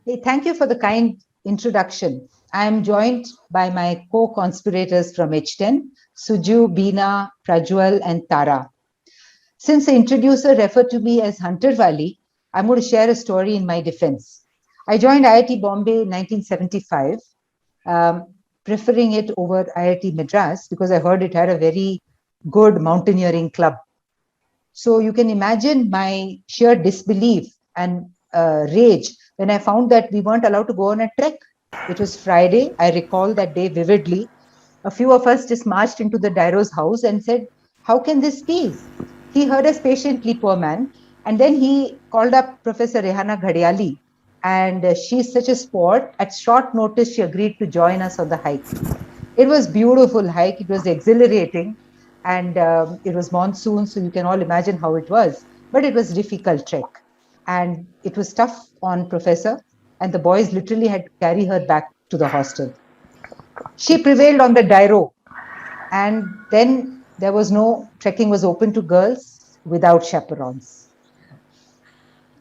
Hey, thank you for the kind introduction. I am joined by my co-conspirators from H10, Suju, Beena, Prajwal, and Tara. Since the introducer referred to me as Hunter Wali, I'm going to share a story in my defense. I joined IIT Bombay in 1975, um, preferring it over IIT Madras because I heard it had a very good mountaineering club. So you can imagine my sheer disbelief and rage when I found that we weren't allowed to go on a trek. It was Friday. I recall that day vividly. A few of us just marched into the Dairo's house and said, "How can this be?" He heard us patiently, poor man. And then he called up Professor Rehana Ghadiali. And she's such a sport. At short notice, she agreed to join us on the hike. It was beautiful hike. It was exhilarating, and it was monsoon, so you can all imagine how it was. But it was difficult trek, and it was tough on Professor. And the boys literally had to carry her back to the hostel. She prevailed on the Dairo, and then there was no trekking was open to girls without chaperones.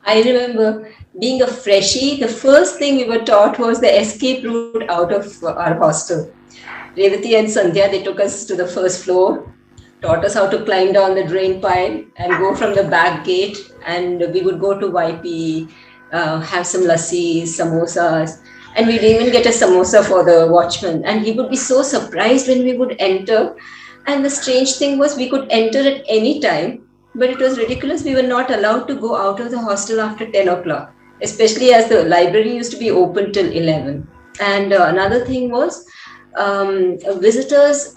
I remember being a freshie, the first thing we were taught was the escape route out of our hostel. Revati and Sandhya, they took us to the first floor, taught us how to climb down the drain pipe and go from the back gate. And we would go to YP, have some lassis, samosas, and we'd even get a samosa for the watchman. And he would be so surprised when we would enter. And the strange thing was, we could enter at any time, but it was ridiculous. We were not allowed to go out of the hostel after 10 o'clock, especially as the library used to be open till 11. And another thing was, visitors,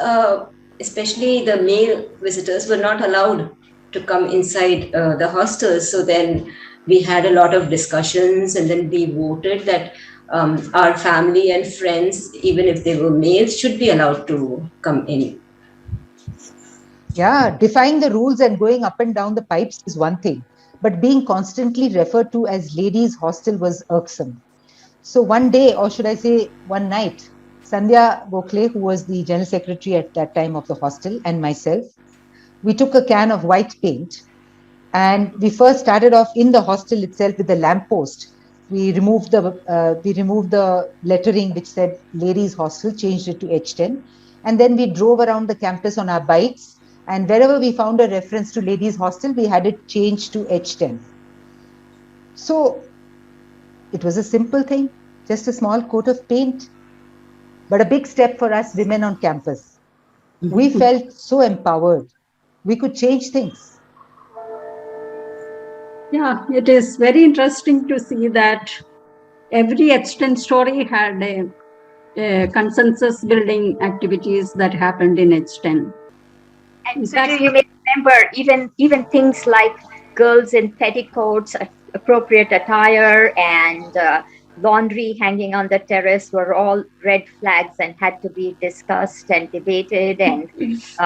especially the male visitors, were not allowed to come inside the hostels. So then we had a lot of discussions, and then we voted that our family and friends, even if they were males, should be allowed to come in. Yeah, defying the rules and going up and down the pipes is one thing, but being constantly referred to as ladies' hostel was irksome. So one day, or should I say one night, Sandhya Gokhale, who was the general secretary at that time of the hostel, and myself, we took a can of white paint and we first started off in the hostel itself with the lamppost. We removed the lettering which said ladies hostel, changed it to H10, and then we drove around the campus on our bikes. And wherever we found a reference to ladies hostel, we had it changed to H10. So it was a simple thing, just a small coat of paint, but a big step for us women on campus. We felt so empowered. We could change things. Yeah, it is very interesting to see that every extent story had a consensus building activities that happened in H10. And so, you may remember even things like girls in petticoats, appropriate attire, and laundry hanging on the terrace were all red flags and had to be discussed and debated and resolved.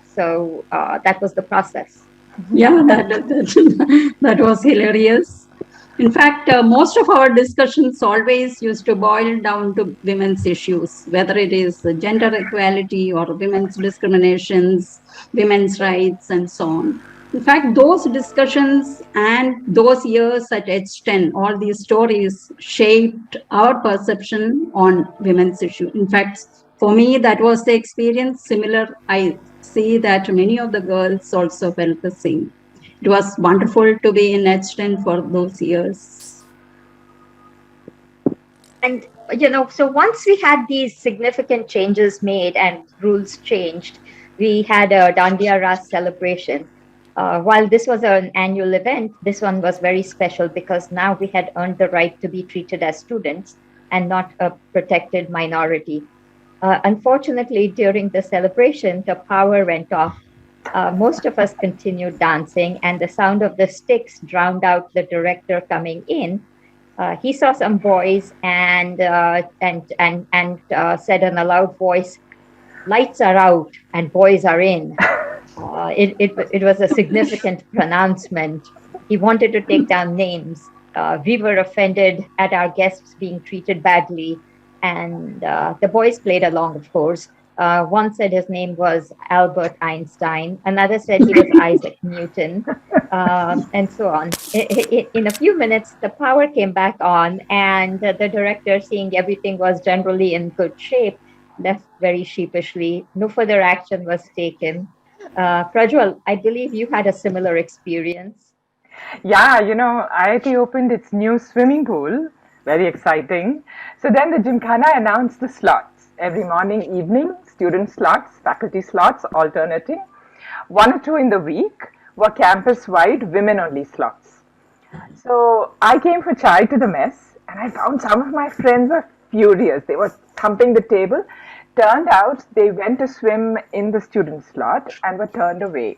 So that was the process. Yeah, that was hilarious. In fact, most of our discussions always used to boil down to women's issues, whether it is gender equality or women's discriminations, women's rights, and so on. In fact, those discussions and those years at H10, all these stories shaped our perception on women's issues. In fact, for me, that was the experience. Similar, I see that many of the girls also felt the same. It was wonderful to be in H10 for those years. And, so once we had these significant changes made and rules changed, we had a Dandiya Ras celebration. While this was an annual event, this one was very special because now we had earned the right to be treated as students and not a protected minority. Unfortunately, during the celebration, the power went off. Most of us continued dancing, and the sound of the sticks drowned out the director coming in. He saw some boys and said in a loud voice, "Lights are out and boys are in." It was a significant pronouncement. He wanted to take down names. We were offended at our guests being treated badly, and the boys played along, of course. One said his name was Albert Einstein. Another said he was Isaac Newton, and so on. In a few minutes, the power came back on, and the director, seeing everything was generally in good shape, left very sheepishly. No further action was taken. Prajwal, I believe you had a similar experience. Yeah, IIT opened its new swimming pool. Very exciting. So then the Gymkhana announced the slots. Every morning, evening, student slots, faculty slots, alternating. One or two in the week were campus-wide women-only slots. So I came for chai to the mess, and I found some of my friends were furious. They were thumping the table. Turned out they went to swim in the student slot and were turned away.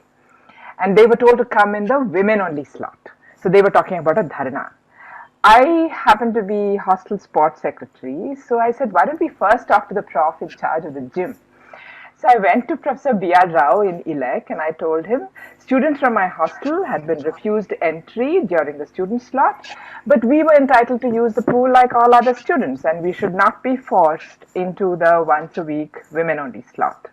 And they were told to come in the women only slot. So they were talking about a dharna. I happened to be hostel sports secretary, so I said, why don't we first talk to the prof in charge of the gym? So I went to Professor B.R. Rao in ILEC and I told him students from my hostel had been refused entry during the student slot, but we were entitled to use the pool like all other students and we should not be forced into the once a week women only slot.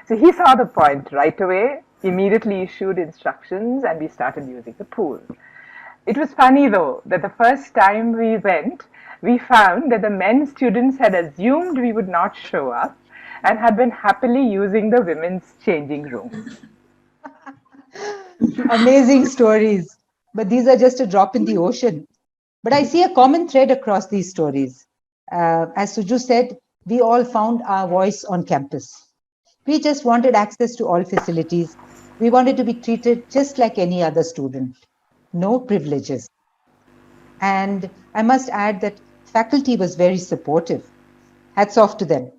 So he saw the point right away, immediately issued instructions and we started using the pool. It was funny though that the first time we went, we found that the men students had assumed we would not show up and had been happily using the women's changing room. Amazing stories. But these are just a drop in the ocean. But I see a common thread across these stories. As Suju said, we all found our voice on campus. We just wanted access to all facilities. We wanted to be treated just like any other student. No privileges. And I must add that faculty was very supportive. Hats off to them.